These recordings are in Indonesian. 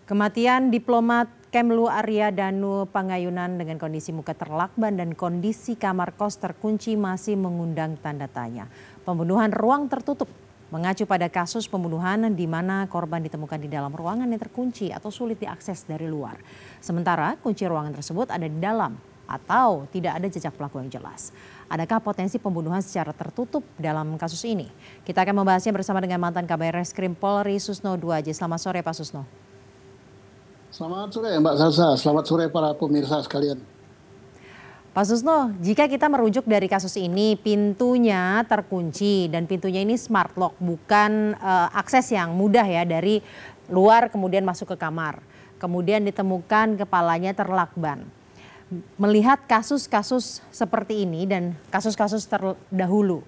Kematian diplomat Kemlu Arya Danu Pangayunan dengan kondisi muka terlakban dan kondisi kamar kos terkunci masih mengundang tanda tanya. Pembunuhan ruang tertutup mengacu pada kasus pembunuhan di mana korban ditemukan di dalam ruangan yang terkunci atau sulit diakses dari luar. Sementara kunci ruangan tersebut ada di dalam atau tidak ada jejak pelaku yang jelas. Adakah potensi pembunuhan secara tertutup dalam kasus ini? Kita akan membahasnya bersama dengan mantan Kabar Reskrim Polri Susno Duaji. Selamat sore Pak Susno. Selamat sore Mbak Salsa, selamat sore para pemirsa sekalian. Pak Susno, jika kita merujuk dari kasus ini, pintunya terkunci dan pintunya ini smart lock, bukan akses yang mudah ya dari luar kemudian masuk ke kamar. Kemudian ditemukan kepalanya terlakban. Melihat kasus-kasus seperti ini dan kasus-kasus terdahulu,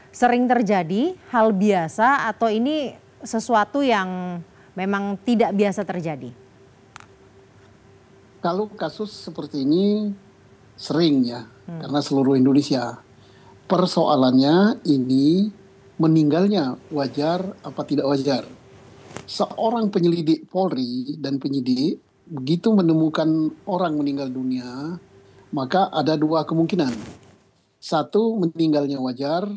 sering terjadi hal biasa atau ini sesuatu yang memang tidak biasa terjadi? Kalau kasus seperti ini sering ya, karena seluruh Indonesia. Persoalannya ini meninggalnya wajar apa tidak wajar. Seorang penyelidik Polri dan penyidik begitu menemukan orang meninggal dunia, maka ada dua kemungkinan. Satu, meninggalnya wajar.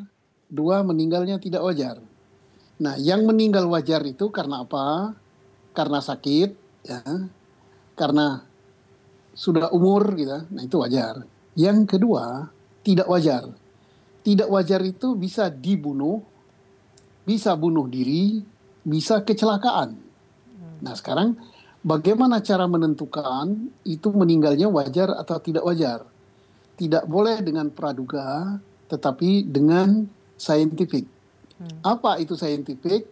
Dua, meninggalnya tidak wajar. Nah, yang meninggal wajar itu karena apa? Karena sakit, ya, karena sudah umur gitu, nah itu wajar. Yang kedua, tidak wajar. Tidak wajar itu bisa dibunuh, bisa bunuh diri, bisa kecelakaan. Nah sekarang bagaimana cara menentukan itu meninggalnya wajar atau tidak wajar? Tidak boleh dengan praduga, tetapi dengan saintifik. Apa itu saintifik?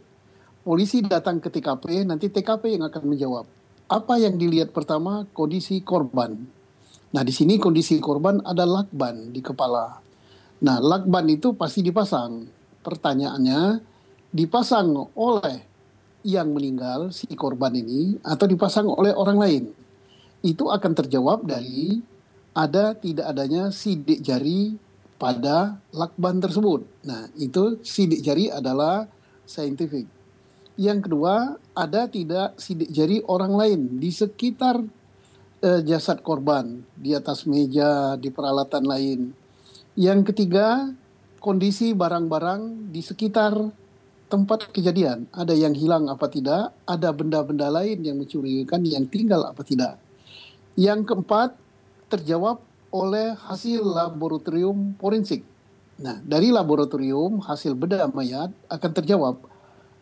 Polisi datang ke TKP, nanti TKP yang akan menjawab. Apa yang dilihat pertama? Kondisi korban. Nah, di sini kondisi korban ada lakban di kepala. Nah, lakban itu pasti dipasang. Pertanyaannya, dipasang oleh yang meninggal, si korban ini, atau dipasang oleh orang lain? Itu akan terjawab dari ada tidak adanya sidik jari pada lakban tersebut. Nah, itu sidik jari adalah saintifik. Yang kedua, ada tidak sidik jari orang lain di sekitar jasad korban, di atas meja, di peralatan lain. Yang ketiga, kondisi barang-barang di sekitar tempat kejadian. Ada yang hilang apa tidak, ada benda-benda lain yang mencurigakan yang tinggal apa tidak. Yang keempat, terjawab oleh hasil laboratorium forensik. Nah, dari laboratorium, hasil bedah mayat akan terjawab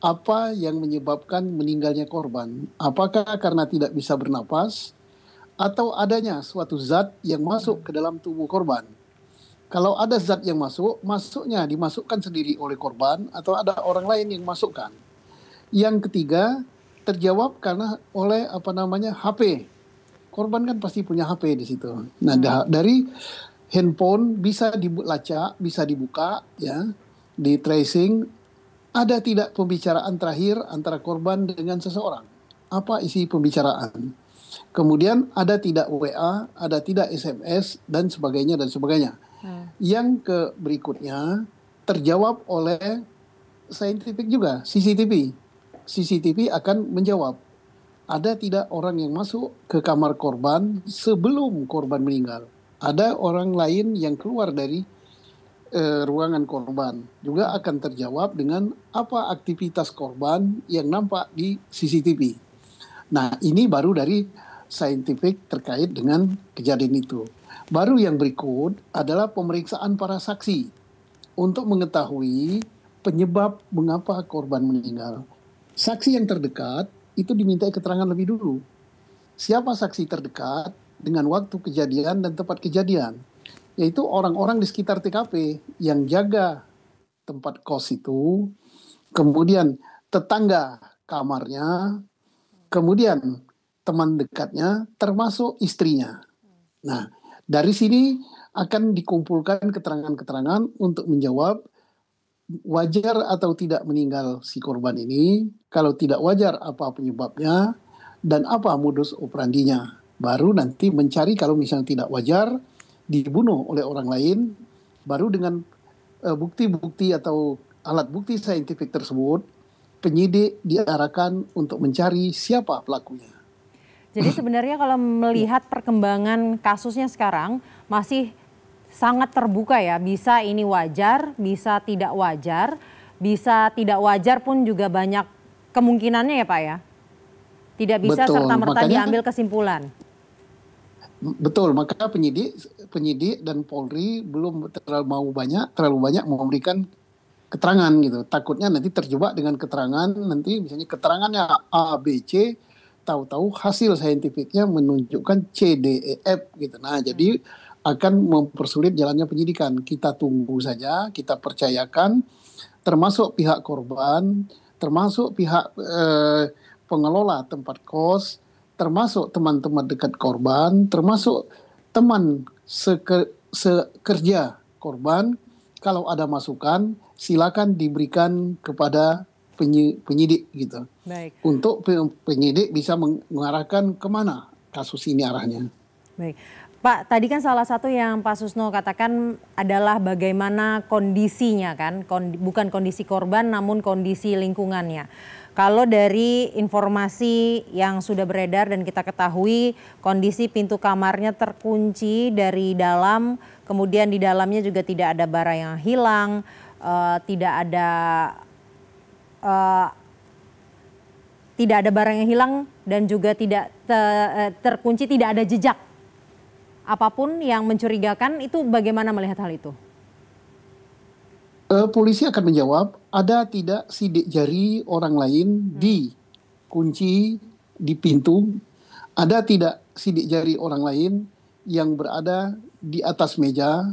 apa yang menyebabkan meninggalnya korban. Apakah karena tidak bisa bernapas atau adanya suatu zat yang masuk ke dalam tubuh korban. Kalau ada zat yang masuk, masuknya dimasukkan sendiri oleh korban atau ada orang lain yang masukkan. Yang ketiga, terjawab karena oleh HP. Korban kan pasti punya HP di situ. Nah, dari handphone bisa dilacak, bisa dibuka ya, di tracing. Ada tidak pembicaraan terakhir antara korban dengan seseorang? Apa isi pembicaraan? Kemudian ada tidak WA, ada tidak SMS, dan sebagainya, dan sebagainya. Yang berikutnya terjawab oleh saintifik juga, CCTV. CCTV akan menjawab, ada tidak orang yang masuk ke kamar korban sebelum korban meninggal? Ada orang lain yang keluar dari ruangan korban, juga akan terjawab dengan apa aktivitas korban yang nampak di CCTV. Nah, ini baru dari saintifik terkait dengan kejadian itu. Baru yang berikut adalah pemeriksaan para saksi untuk mengetahui penyebab mengapa korban meninggal. Saksi yang terdekat itu dimintai keterangan lebih dulu. Siapa saksi terdekat dengan waktu kejadian dan tempat kejadian? Yaitu orang-orang di sekitar TKP yang jaga tempat kos itu, kemudian tetangga kamarnya, kemudian teman dekatnya, termasuk istrinya. Nah, dari sini akan dikumpulkan keterangan-keterangan untuk menjawab wajar atau tidak meninggal si korban ini, kalau tidak wajar apa penyebabnya, dan apa modus operandinya. Baru nanti mencari kalau misalnya tidak wajar, dibunuh oleh orang lain, baru dengan bukti-bukti atau alat bukti saintifik tersebut, penyidik diarahkan untuk mencari siapa pelakunya. Jadi sebenarnya kalau melihat perkembangan kasusnya sekarang masih sangat terbuka ya, bisa ini wajar, bisa tidak wajar pun juga banyak kemungkinannya ya Pak ya. Tidak bisa Betul, serta-merta makanya diambil kesimpulan. betul, maka penyidik dan Polri belum terlalu banyak memberikan keterangan gitu. Takutnya nanti terjebak dengan keterangan, nanti misalnya keterangannya A, B, C, tahu-tahu hasil saintifiknya menunjukkan C, D, E, F gitu. Nah, jadi akan mempersulit jalannya penyidikan. Kita tunggu saja, kita percayakan, termasuk pihak korban, termasuk pihak pengelola tempat kos, termasuk teman-teman dekat korban, termasuk teman sekerja korban. Kalau ada masukan, silakan diberikan kepada penyidik gitu. Baik. Untuk penyidik bisa mengarahkan kemana kasus ini arahnya. Baik. Pak, tadi kan salah satu yang Pak Susno katakan adalah bagaimana kondisinya kan, bukan kondisi korban namun kondisi lingkungannya. Kalau dari informasi yang sudah beredar dan kita ketahui kondisi pintu kamarnya terkunci dari dalam, kemudian di dalamnya juga tidak ada barang yang hilang, tidak ada barang yang hilang dan juga tidak terkunci, tidak ada jejak apapun yang mencurigakan. Itu bagaimana melihat hal itu? Polisi akan menjawab, ada tidak sidik jari orang lain di kunci di pintu, ada tidak sidik jari orang lain yang berada di atas meja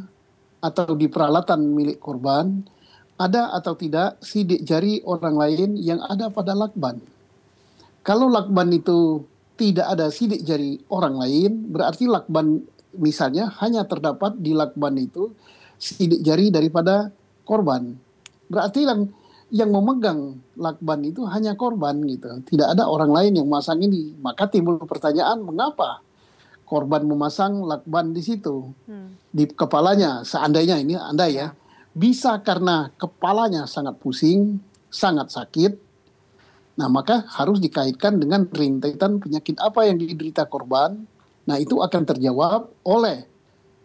atau di peralatan milik korban, ada atau tidak sidik jari orang lain yang ada pada lakban. Kalau lakban itu tidak ada sidik jari orang lain, berarti lakban misalnya hanya terdapat di lakban itu sidik jari daripada korban. Berarti yang memegang lakban itu hanya korban gitu. Tidak ada orang lain yang memasang ini. Maka timbul pertanyaan, mengapa korban memasang lakban di situ? Di kepalanya, seandainya ini andai ya. Bisa karena kepalanya sangat pusing, sangat sakit. Nah, maka harus dikaitkan dengan rentetan penyakit apa yang diderita korban. Nah, itu akan terjawab oleh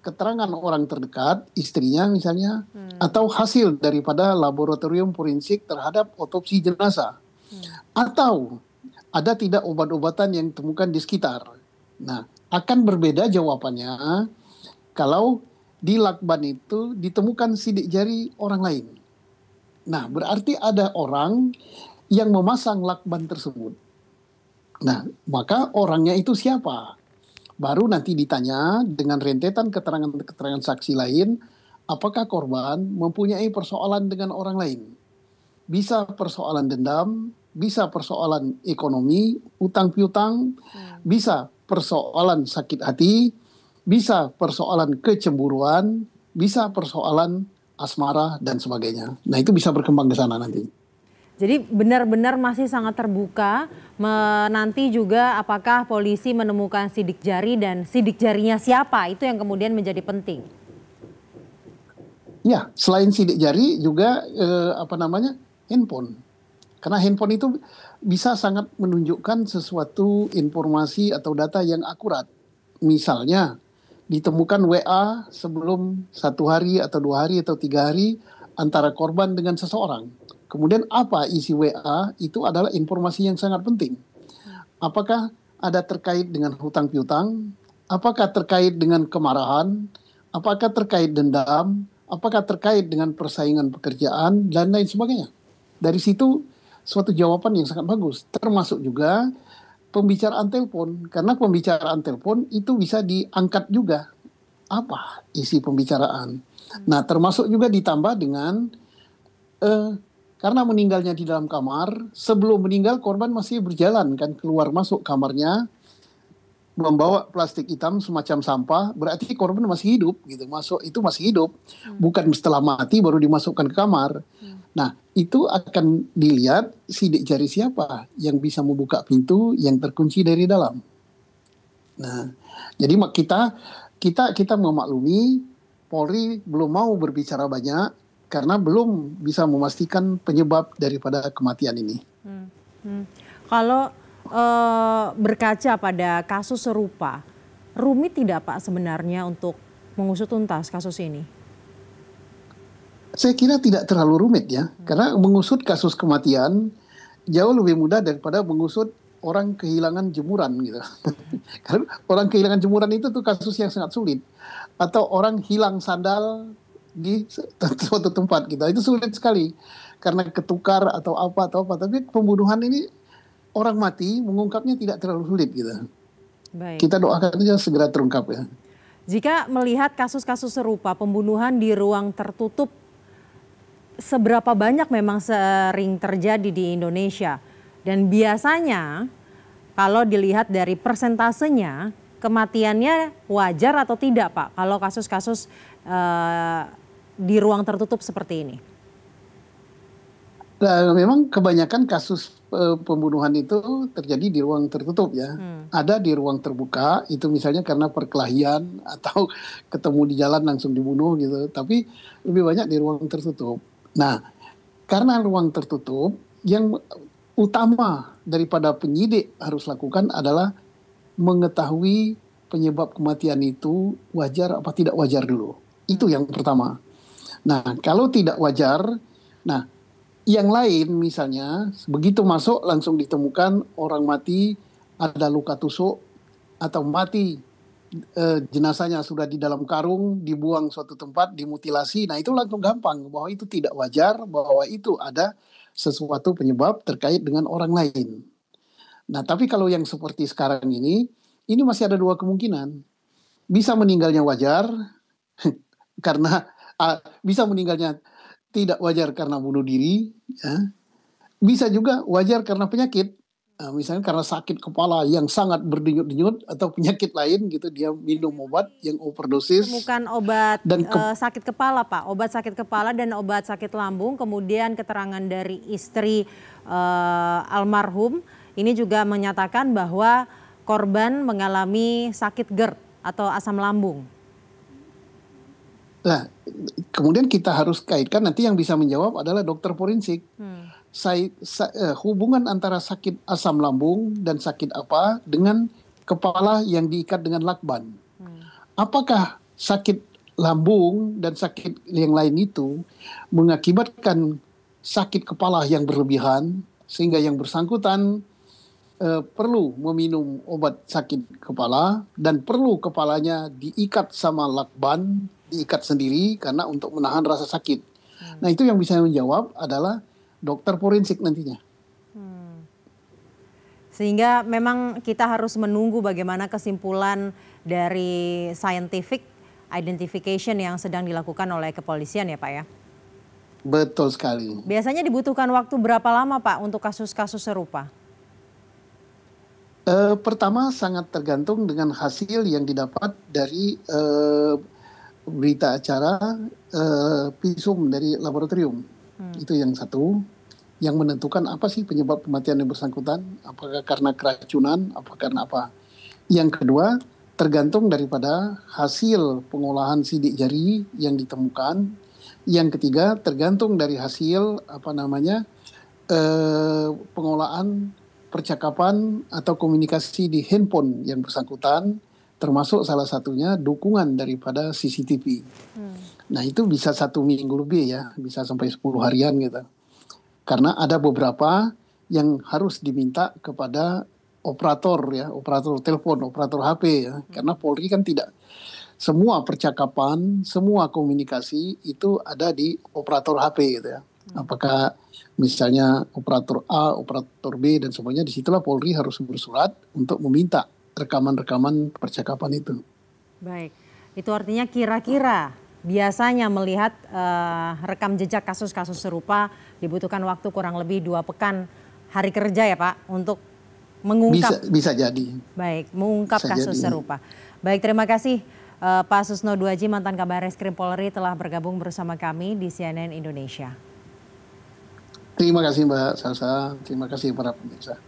keterangan orang terdekat, istrinya misalnya, atau hasil daripada laboratorium forensik terhadap otopsi jenazah. Atau ada tidak obat-obatan yang ditemukan di sekitar. Nah, akan berbeda jawabannya kalau di lakban itu ditemukan sidik jari orang lain. Nah, berarti ada orang yang memasang lakban tersebut. Nah, maka orangnya itu siapa? Baru nanti ditanya dengan rentetan keterangan-keterangan saksi lain, apakah korban mempunyai persoalan dengan orang lain. Bisa persoalan dendam, bisa persoalan ekonomi, utang piutang, bisa persoalan sakit hati, bisa persoalan kecemburuan, bisa persoalan asmara dan sebagainya. Nah, itu bisa berkembang ke sana nanti. Jadi benar-benar masih sangat terbuka, nanti juga apakah polisi menemukan sidik jari dan sidik jarinya siapa, itu yang kemudian menjadi penting. Ya, selain sidik jari juga handphone. Karena handphone itu bisa sangat menunjukkan sesuatu informasi atau data yang akurat. Misalnya ditemukan WA sebelum 1 hari atau 2 hari atau 3 hari antara korban dengan seseorang. Kemudian apa isi WA itu adalah informasi yang sangat penting. Apakah ada terkait dengan hutang piutang? Apakah terkait dengan kemarahan? Apakah terkait dendam? Apakah terkait dengan persaingan pekerjaan? Dan lain sebagainya. Dari situ suatu jawaban yang sangat bagus. Termasuk juga pembicaraan telepon. Karena pembicaraan telepon itu bisa diangkat juga. Apa isi pembicaraan? Nah, termasuk juga ditambah dengan karena meninggalnya di dalam kamar, sebelum meninggal korban masih berjalan kan keluar masuk kamarnya membawa plastik hitam semacam sampah, berarti korban masih hidup gitu. Masuk itu masih hidup. Bukan setelah mati baru dimasukkan ke kamar. Nah, itu akan dilihat sidik jari siapa yang bisa membuka pintu yang terkunci dari dalam. Nah, jadi kita memaklumi Polri belum mau berbicara banyak karena belum bisa memastikan penyebab daripada kematian ini. Kalau berkaca pada kasus serupa, rumit tidak Pak sebenarnya untuk mengusut tuntas kasus ini? Saya kira tidak terlalu rumit ya, karena mengusut kasus kematian jauh lebih mudah daripada mengusut orang kehilangan jemuran gitu. Karena orang kehilangan jemuran itu tuh kasus yang sangat sulit. Atau orang hilang sandal di suatu tempat gitu. Itu sulit sekali. Karena ketukar atau apa. Tapi pembunuhan ini orang mati mengungkapnya tidak terlalu sulit gitu. Baik. Kita doakan aja segera terungkap ya. Jika melihat kasus-kasus serupa pembunuhan di ruang tertutup, seberapa banyak memang sering terjadi di Indonesia? Dan biasanya kalau dilihat dari persentasenya, kematiannya wajar atau tidak Pak? Kalau kasus-kasus di ruang tertutup seperti ini. Nah, memang kebanyakan kasus pembunuhan itu terjadi di ruang tertutup ya. Ada di ruang terbuka, itu misalnya karena perkelahian atau ketemu di jalan langsung dibunuh gitu. Tapi lebih banyak di ruang tertutup. Nah, karena ruang tertutup, yang utama daripada penyidik harus lakukan adalah mengetahui penyebab kematian itu wajar apa tidak wajar dulu. Itu yang pertama. Nah, kalau tidak wajar, nah yang lain misalnya begitu masuk langsung ditemukan orang mati ada luka tusuk atau mati jenazahnya sudah di dalam karung, dibuang suatu tempat, dimutilasi. Nah itu langsung gampang bahwa itu tidak wajar, bahwa itu ada sesuatu penyebab terkait dengan orang lain. Nah tapi kalau yang seperti sekarang ini masih ada dua kemungkinan. Bisa meninggalnya wajar, karena bisa meninggalnya tidak wajar karena bunuh diri, ya. Bisa juga wajar karena penyakit. Misalnya karena sakit kepala yang sangat berdenyut-denyut atau penyakit lain gitu, dia minum obat yang overdosis. Temukan obat dan sakit kepala Pak, obat sakit kepala dan obat sakit lambung, kemudian keterangan dari istri almarhum ini juga menyatakan bahwa korban mengalami sakit GERD atau asam lambung. Nah, kemudian kita harus kaitkan, nanti yang bisa menjawab adalah dokter forensik. Hubungan antara sakit asam lambung dan sakit apa dengan kepala yang diikat dengan lakban. Apakah sakit lambung dan sakit yang lain itu mengakibatkan sakit kepala yang berlebihan sehingga yang bersangkutan perlu meminum obat sakit kepala dan perlu kepalanya diikat sama lakban, diikat sendiri karena untuk menahan rasa sakit. Nah itu yang bisa menjawab adalah dokter forensik nantinya. Sehingga memang kita harus menunggu bagaimana kesimpulan dari scientific identification yang sedang dilakukan oleh kepolisian ya Pak ya? Betul sekali. Biasanya dibutuhkan waktu berapa lama Pak untuk kasus-kasus serupa? Pertama sangat tergantung dengan hasil yang didapat dari berita acara visum dari laboratorium. Itu yang satu, yang menentukan apa sih penyebab kematian yang bersangkutan, apakah karena keracunan, apa karena apa. Yang kedua, tergantung daripada hasil pengolahan sidik jari yang ditemukan. Yang ketiga, tergantung dari hasil pengolahan percakapan atau komunikasi di handphone yang bersangkutan, termasuk salah satunya dukungan daripada CCTV. Nah itu bisa 1 minggu lebih ya, bisa sampai 10 harian gitu. Karena ada beberapa yang harus diminta kepada operator ya, operator telepon, operator HP ya. Karena Polri kan tidak semua percakapan, semua komunikasi itu ada di operator HP gitu ya. Apakah misalnya operator A, operator B dan semuanya, disitulah Polri harus bersurat untuk meminta rekaman-rekaman percakapan itu. Baik, itu artinya kira-kira biasanya melihat rekam jejak kasus-kasus serupa dibutuhkan waktu kurang lebih 2 pekan hari kerja ya Pak untuk mengungkap. Bisa jadi. Baik, mengungkap bisa kasus jadi. serupa. Baik, terima kasih Pak Susno Duaji, mantan Kabarreskrim Polri telah bergabung bersama kami di CNN Indonesia. Terima kasih Mbak Salsa, terima kasih para pemirsa.